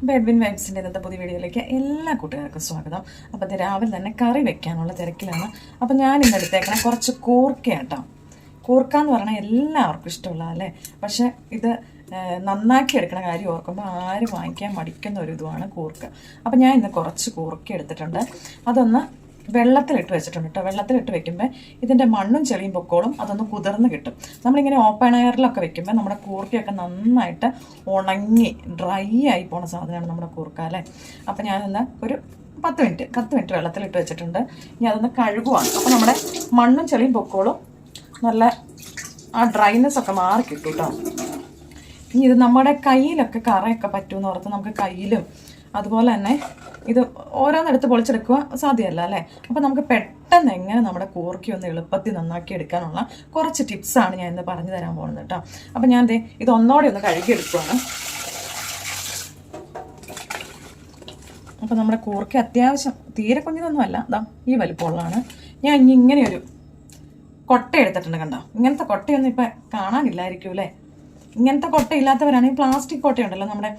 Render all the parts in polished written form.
ബെഡ്വിൻ വൈബ്സിൻ്റെ ഇന്നത്തെ പുതിയ വീഡിയോയിലേക്ക് എല്ലാ കൂട്ടുകാർക്കും സ്വാഗതം. അപ്പോൾ ഇത് രാവിലെ തന്നെ കറി വെക്കാനുള്ള തിരക്കിലാണ്. അപ്പോൾ ഞാൻ ഇന്ന് എടുത്തേക്കണം കുറച്ച് കൂർക്കയാട്ടോ. കൂർക്ക എന്ന് പറഞ്ഞാൽ എല്ലാവർക്കും ഇഷ്ടമുള്ള അല്ലേ, പക്ഷെ ഇത് നന്നാക്കി എടുക്കണ കാര്യം ഓർക്കുമ്പോൾ ആരും വാങ്ങിക്കാൻ മടിക്കുന്ന ഒരു ഇതുമാണ് കൂർക്ക. അപ്പോൾ ഞാൻ ഇന്ന് കുറച്ച് കൂർക്ക എടുത്തിട്ടുണ്ട്. അതൊന്ന് വെള്ളത്തിലിട്ട് വെച്ചിട്ടുണ്ട് കേട്ടോ. വെള്ളത്തിലിട്ട് വെക്കുമ്പോൾ ഇതിൻ്റെ മണ്ണും ചെളിയും പൊക്കോളും, അതൊന്ന് കുതിർന്ന് കിട്ടും. നമ്മളിങ്ങനെ ഓപ്പൺ എയറിലൊക്കെ വെക്കുമ്പോൾ നമ്മുടെ കൂർക്കയൊക്കെ നന്നായിട്ട് ഉണങ്ങി ഡ്രൈ ആയി പോണ സാധനമാണ് നമ്മുടെ കൂർക്ക അല്ലേ. അപ്പം ഞാനൊന്ന് ഒരു 10 മിനിറ്റ് വെള്ളത്തിലിട്ട് വെച്ചിട്ടുണ്ട്. ഇനി അതൊന്ന് കഴുകുവാണ്. അപ്പോൾ നമ്മുടെ മണ്ണും ചെളിയും പൊക്കോളും, നല്ല ആ ഡ്രൈനെസ് ഒക്കെ മാറി കിട്ടും കേട്ടോ. ഇനി ഇത് നമ്മുടെ കയ്യിലൊക്കെ കറയൊക്കെ പറ്റുമെന്ന് ഓർത്ത് നമുക്ക് കയ്യിലും അതുപോലെ തന്നെ ഇത് ഓരോന്നെടുത്ത് പൊളിച്ചെടുക്കുക സാധ്യമല്ല അല്ലേ. അപ്പം നമുക്ക് പെട്ടെന്ന് എങ്ങനെ നമ്മുടെ കൂർക്ക ഒന്ന് എളുപ്പത്തിൽ നന്നാക്കി എടുക്കാനുള്ള കുറച്ച് ടിപ്സാണ് ഞാൻ ഇന്ന് പറഞ്ഞു തരാൻ പോകുന്നത് കേട്ടോ. അപ്പം ഞാൻ ഇത് ഒന്നോടെ ഒന്ന് കഴുകിയെടുക്കുകയാണ്. അപ്പം നമ്മുടെ കൂർക്ക അത്യാവശ്യം തീരെ കുഞ്ഞിതൊന്നുമല്ല, ഇതാ ഈ വലിപ്പമുള്ളതാണ്. ഞാൻ ഇങ്ങനെ ഒരു കൊട്ട എടുത്തിട്ടുണ്ട് കണ്ടോ. ഇങ്ങനത്തെ കൊട്ടയൊന്നും ഇപ്പം കാണാനില്ലായിരിക്കും അല്ലേ. ഇങ്ങനത്തെ കൊട്ട ഇല്ലാത്തവരാണെങ്കിൽ പ്ലാസ്റ്റിക് കൊട്ടയുണ്ടല്ലോ, നമ്മുടെ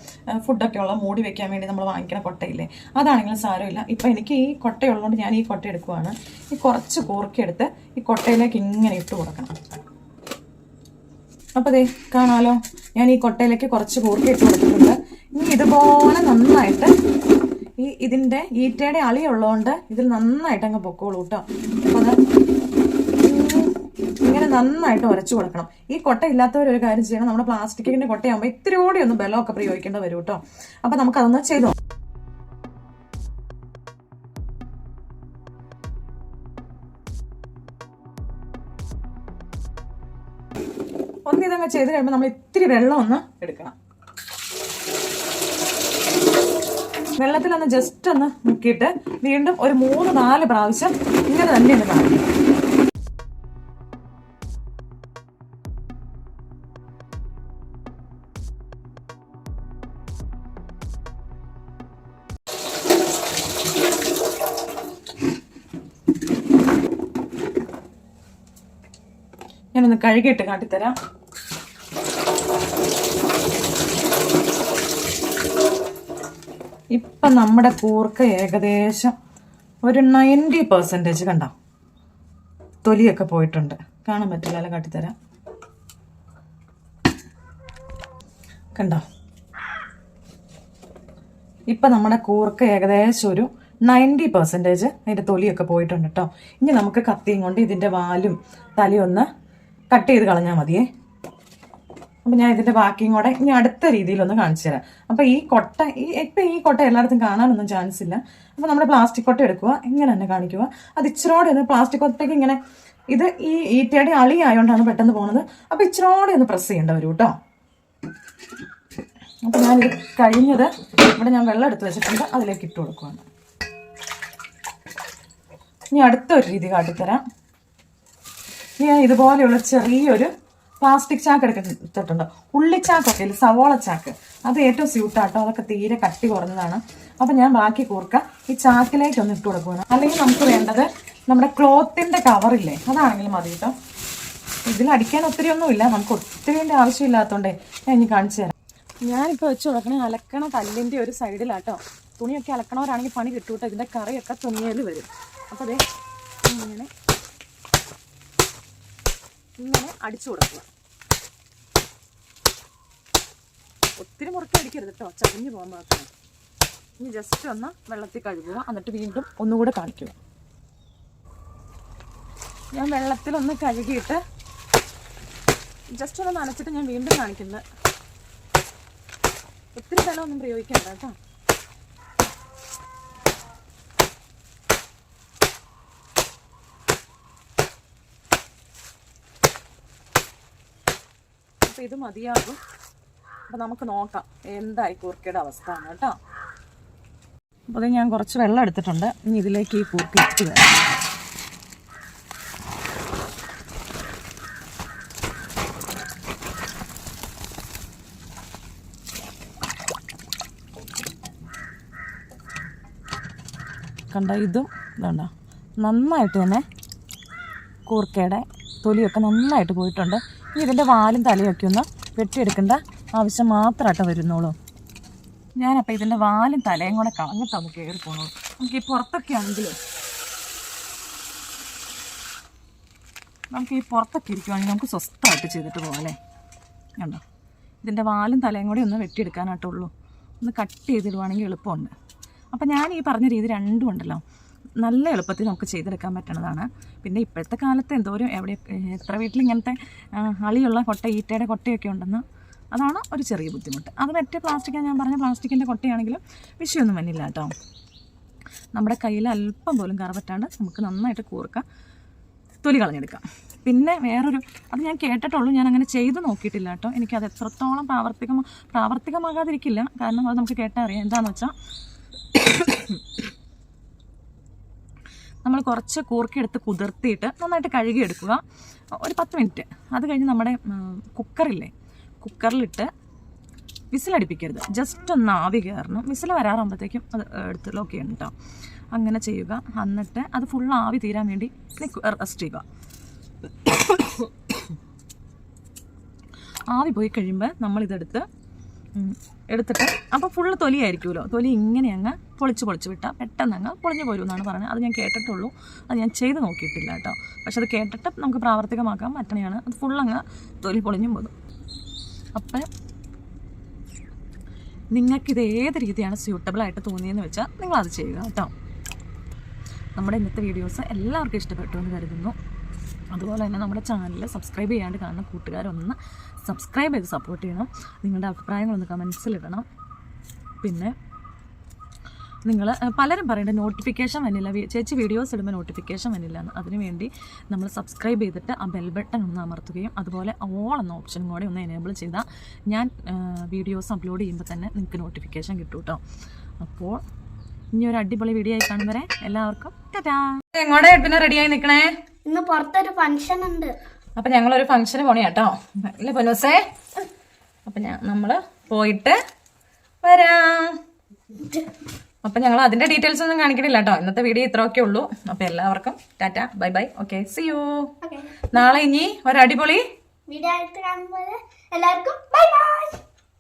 ഫുഡൊക്കെ ഉള്ള മൂടി വെക്കാൻ വേണ്ടി നമ്മൾ വാങ്ങിക്കുന്ന കൊട്ടയില്ലേ, അതാണെങ്കിലും സാരമില്ല. ഇപ്പം എനിക്ക് ഈ കൊട്ടയുള്ളതുകൊണ്ട് ഞാൻ ഈ കൊട്ട എടുക്കുവാണ്. ഈ കുറച്ച് കൂർക്കെടുത്ത് ഈ കൊട്ടയിലേക്ക് ഇങ്ങനെ ഇട്ട് കൊടുക്കണം. അപ്പോൾ ദേ കാണാലോ, ഞാൻ ഈ കൊട്ടയിലേക്ക് കുറച്ച് കൂർക്ക ഇട്ട് കൊടുത്തിട്ടുണ്ട്. ഇനി ഇതുപോലെ നന്നായിട്ട് ഇതിൻ്റെ ഈറ്റയുടെ അളിയുള്ളതുകൊണ്ട് ഇതിൽ നന്നായിട്ട് അങ്ങ് പൊക്കോളൂ കേട്ടോ. അപ്പോൾ അത് ഇങ്ങനെ നന്നായിട്ട് ഉരച്ചു കൊടുക്കണം. ഈ കൊട്ട ഇല്ലാത്തവരൊരു കാര്യം ചെയ്യണം, നമ്മുടെ പ്ലാസ്റ്റിക്കിന്റെ കൊട്ടയാകുമ്പോൾ ഇത്തിരി കൂടി ഒന്ന് ബലമൊക്കെ പ്രയോഗിക്കേണ്ടി വരും കേട്ടോ. അപ്പൊ നമുക്കതൊന്ന് ചെയ്തോ. ഇതങ്ങ് ചെയ്ത് കഴിയുമ്പോൾ നമ്മൾ ഇത്തിരി വെള്ളം ഒന്ന് എടുക്കണം. വെള്ളത്തിലൊന്ന് ജസ്റ്റ് ഒന്ന് മുക്കിയിട്ട് വീണ്ടും ഒരു 3-4 പ്രാവശ്യം ഇങ്ങനെ തന്നെ ഒന്ന് കാണിക്കണം. ഞാനൊന്ന് കഴുകിയിട്ട് കാട്ടിത്തരാം. ഇപ്പം നമ്മുടെ കൂർക്ക ഏകദേശം ഒരു 90% കണ്ടോ, തൊലിയൊക്കെ പോയിട്ടുണ്ട്. കാണാൻ പറ്റില്ല അല്ല, കാട്ടിത്തരാം. കണ്ടോ, ഇപ്പം നമ്മുടെ കൂർക്ക ഏകദേശം ഒരു 90% അതിൻ്റെ തൊലിയൊക്കെ പോയിട്ടുണ്ട് കേട്ടോ. ഇനി നമുക്ക് കത്തിയും കൊണ്ട് ഇതിൻ്റെ വാലും തലയും ഒന്ന് കട്ട് ചെയ്ത് കളഞ്ഞാൽ മതിയേ. അപ്പം ഞാൻ ഇതിൻ്റെ ബാക്കിയും കൂടെ ഇനി അടുത്ത രീതിയിലൊന്ന് കാണിച്ചു തരാം. അപ്പം ഈ കൊട്ട ഈ കൊട്ട എല്ലായിടത്തും കാണാനൊന്നും ചാൻസ് ഇല്ല. അപ്പം നമ്മുടെ പ്ലാസ്റ്റിക് കൊട്ട എടുക്കുക, ഇങ്ങനെ തന്നെ കാണിക്കുക. അത് ഇച്ചിരോടെ ഒന്ന് പ്ലാസ്റ്റിക് കൊട്ടയ്ക്ക് ഇങ്ങനെ, ഇത് ഈ ഈറ്റയുടെ അളി ആയതുകൊണ്ടാണ് പെട്ടെന്ന് പോകുന്നത്. അപ്പം ഇച്ചിരോടെ ഒന്ന് പ്രസ് ചെയ്യേണ്ട വരും കേട്ടോ. അപ്പം ഞാനിത് കഴിഞ്ഞത് ഇവിടെ ഞാൻ വെള്ളം എടുത്ത് വെച്ചിട്ടുണ്ട്, അതിലേക്ക് ഇട്ട് കൊടുക്കുകയാണ്. ഇനി അടുത്തൊരു രീതി കാട്ടിത്തരാം. ഞാൻ ഇതുപോലെയുള്ള ചെറിയൊരു പ്ലാസ്റ്റിക് ചാക്ക് എടുത്തിട്ടുണ്ട്. ഉള്ളിച്ചാക്കൊക്കെ ഇല്ല, സവോള ചാക്ക്, അത് ഏറ്റവും സ്യൂട്ടാട്ടോ. അതൊക്കെ തീരെ കട്ടി കുറഞ്ഞതാണ്. അപ്പം ഞാൻ ബാക്കി കൂർക്ക ഈ ചാക്കിലേക്ക് ഒന്ന് ഇട്ട് കൊടുക്കുകയാണ്. അല്ലെങ്കിൽ നമുക്ക് വേണ്ടത് നമ്മുടെ ക്ലോത്തിൻ്റെ കവറില്ലേ, അതാണെങ്കിലും മതി കേട്ടോ. ഇതിലടിക്കാൻ ഒത്തിരി ഒന്നുമില്ല, നമുക്ക് ഒത്തിരി ആവശ്യമില്ലാത്തതുകൊണ്ടേ ഞാൻ ഇനി കാണിച്ചു തരാം. ഞാനിപ്പോൾ വെച്ച് കൊടുക്കണേ അലക്കണ കല്ലിൻ്റെ ഒരു സൈഡിലാട്ടോ. തുണിയൊക്കെ അലക്കണവരാണെങ്കിൽ പണി കിട്ടൂട്ടോ. ഇതിൻ്റെ കറിയൊക്കെ തുണിയിൽ വരും. അപ്പോൾ അതേ ഇങ്ങനെ അടിച്ചു കൊടുക്കുക. ഒത്തിരി മുറുക്കി അടിക്കരുത് കേട്ടോ, ചരിഞ്ഞു പോകാൻ പാകത്തിന്. ഇനി ജസ്റ്റ് ഒന്ന് വെള്ളത്തിൽ കഴുകുക, എന്നിട്ട് വീണ്ടും ഒന്നുകൂടെ കാണിക്കുക. ഞാൻ വെള്ളത്തിലൊന്ന് കഴുകിയിട്ട് ജസ്റ്റ് ഒന്ന് നനച്ചിട്ട് ഞാൻ വീണ്ടും കാണിക്കുന്നത്. ഒത്തിരി വെള്ളമൊന്നും പ്രയോഗിക്കണ്ട കേട്ടോ. അപ്പോൾ ഇത് മതിയാകും. അപ്പോൾ നമുക്ക് നോക്കാം എന്തായി കൂർക്കയുടെ അവസ്ഥ ആണ് കേട്ടോ. അപ്പോൾ അത് ഞാൻ കുറച്ച് വെള്ളം എടുത്തിട്ടുണ്ട്. ഇനി ഇതിലേക്ക് ഈ കൂർക്ക ഇട്ട് തരാം. കണ്ട, ഇതും ഇതുണ്ടോ, നന്നായിട്ട് തന്നെ കൂർക്കയുടെ തൊലിയൊക്കെ നന്നായിട്ട് പോയിട്ടുണ്ട്. ഇനി ഇതിൻ്റെ വാലും തലയൊക്കെ ഒന്ന് വെട്ടിയെടുക്കേണ്ട ആവശ്യം മാത്രമായിട്ട് വരുന്നുള്ളൂ. ഞാനപ്പോൾ ഇതിൻ്റെ വാലും തലയും കൂടെ കളഞ്ഞിട്ട് നമുക്ക് കയറി പോകണു. നമുക്ക് ഈ പുറത്തൊക്കെ ഇരിക്കുവാണെങ്കിൽ നമുക്ക് സ്വസ്ഥമായിട്ട് ചെയ്തിട്ട് പോകാം അല്ലേ. കണ്ടോ, ഇതിൻ്റെ വാലും തലയും കൂടി ഒന്ന് വെട്ടിയെടുക്കാനായിട്ടുള്ളൂ. ഒന്ന് കട്ട് ചെയ്തിടുവാണെങ്കിൽ എളുപ്പമുണ്ട്. അപ്പം ഞാൻ ഈ പറഞ്ഞ രീതി രണ്ടും ഉണ്ടല്ലോ, നല്ല എളുപ്പത്തിൽ നമുക്ക് ചെയ്തെടുക്കാൻ പറ്റുന്നതാണ്. പിന്നെ ഇപ്പോഴത്തെ കാലത്ത് എന്തോരം എത്ര വീട്ടിൽ ഇങ്ങനത്തെ അളിയുള്ള കൊട്ട, ഈറ്റയുടെ കൊട്ടയൊക്കെ ഉണ്ടെന്ന്, അതാണ് ഒരു ചെറിയ ബുദ്ധിമുട്ട്. അത് മറ്റേ പ്ലാസ്റ്റിക്കാണ്, ഞാൻ പറഞ്ഞ പ്ലാസ്റ്റിക്കിൻ്റെ കൊട്ടയാണെങ്കിലും വിഷയമൊന്നും വന്നില്ല കേട്ടോ. നമ്മുടെ കയ്യിൽ അല്പം പോലും കറപറ്റാണ്ട് നമുക്ക് നന്നായിട്ട് കൂർക്കാം, തൊലി കളഞ്ഞെടുക്കാം. പിന്നെ വേറൊരു, അത് ഞാൻ കേട്ടിട്ടുള്ളൂ, ഞാൻ അങ്ങനെ ചെയ്ത് നോക്കിയിട്ടില്ല കേട്ടോ. എനിക്കത് എത്രത്തോളം പ്രാവർത്തികമാകാതിരിക്കില്ല, കാരണം അത് നമുക്ക് കേട്ടാൽ അറിയാം. എന്താണെന്ന് വെച്ചാൽ നമ്മൾ കുറച്ച് കൂർക്കെടുത്ത് കുതിർത്തിയിട്ട് നന്നായിട്ട് കഴുകിയെടുക്കുക, ഒരു 10 മിനിറ്റ്. അത് കഴിഞ്ഞ് നമ്മുടെ കുക്കറിലിട്ട് വിസിലടിപ്പിക്കരുത്, ജസ്റ്റ് ഒന്ന് ആവി കയറണം. വിസിൽ വരാറാകുമ്പോഴത്തേക്കും അത് എടുത്ത് ലോക്ക് ചെയ്യണം കേട്ടോ. അങ്ങനെ ചെയ്യുക. എന്നിട്ട് അത് ഫുൾ ആവി തീരാൻ വേണ്ടി റെസ്റ്റ് ചെയ്യുക. ആവി പോയി കഴിയുമ്പോൾ നമ്മളിതെടുത്തിട്ട് അപ്പോൾ ഫുള്ള് തൊലിയായിരിക്കുമല്ലോ, തൊലി ഇങ്ങനെ അങ്ങ് പൊളിച്ച് വിട്ടാൽ പെട്ടെന്ന് അങ്ങ് പൊളിഞ്ഞു പോരും എന്നാണ് പറഞ്ഞത്. അത് ഞാൻ കേട്ടിട്ടുള്ളൂ, അത് ഞാൻ ചെയ്ത് നോക്കിയിട്ടില്ല കേട്ടോ. പക്ഷെ അത് കേട്ടിട്ട് നമുക്ക് പ്രാവർത്തികമാക്കാൻ പറ്റണതാണ്. അത് ഫുള്ളങ്ങ് തൊലി പൊളിഞ്ഞും പോകും. അപ്പം നിങ്ങൾക്കിത് ഏത് രീതിയാണ് സ്യൂട്ടബിളായിട്ട് തോന്നിയെന്ന് വെച്ചാൽ നിങ്ങളത് ചെയ്യുക കേട്ടോ. നമ്മുടെ ഇന്നത്തെ വീഡിയോസ് എല്ലാവർക്കും ഇഷ്ടപ്പെട്ടു എന്ന് കരുതുന്നു. അതുപോലെ തന്നെ നമ്മുടെ ചാനൽ സബ്സ്ക്രൈബ് ചെയ്യാണ്ട് കാണുന്ന കൂട്ടുകാരൊന്ന് സബ്സ്ക്രൈബ് ചെയ്ത് സപ്പോർട്ട് ചെയ്യണം. നിങ്ങളുടെ അഭിപ്രായങ്ങളൊന്ന് കമൻസിലിടണം. പിന്നെ നിങ്ങൾ പലരും പറയേണ്ടത് നോട്ടിഫിക്കേഷൻ വന്നില്ല, ചേച്ചി വീഡിയോസ് ഇടുമ്പോൾ നോട്ടിഫിക്കേഷൻ വന്നില്ല എന്ന്. അതിനുവേണ്ടി നമ്മൾ സബ്സ്ക്രൈബ് ചെയ്തിട്ട് ആ ബെൽ ബട്ടൺ ഒന്ന് അമർത്തുകയും അതുപോലെ ഓൾ എന്ന ഓപ്ഷനും കൂടെ ഒന്ന് എനേബിൾ ചെയ്താൽ ഞാൻ വീഡിയോസ് അപ്ലോഡ് ചെയ്യുമ്പോൾ തന്നെ നിങ്ങൾക്ക് നോട്ടിഫിക്കേഷൻ കിട്ടും കേട്ടോ. അപ്പോൾ ഇനി ഒരു അടിപൊളി വീഡിയോ ആയി കാണും വരെ എല്ലാവർക്കും ടാറ്റാ. എങ്ങോട്ടേ പിന്നെ റെഡിയായി നിൽക്കണേ, ഇന്ന് പുറത്തൊരു ഫംഗ്ഷൻ ഉണ്ട്. അപ്പം ഞങ്ങളൊരു ഫംഗ്ഷന് പോണേ കേട്ടോ, അല്ലേ പൊന്നൂസേ? അപ്പം നമ്മൾ പോയിട്ട് വരാം. അപ്പം ഞങ്ങൾ അതിൻ്റെ ഡീറ്റെയിൽസ് ഒന്നും കാണിക്കണില്ല കേട്ടോ. ഇന്നത്തെ വീഡിയോ ഇത്രയൊക്കെ ഉള്ളൂ. അപ്പം എല്ലാവർക്കും tata, bye bye, okay, see you. നാളെ ഇനി ഒരു അടിപൊളി വീഡിയോ ആയിട്ട് കാണുമ്പോൾ എല്ലാവർക്കും ബൈ ബൈ.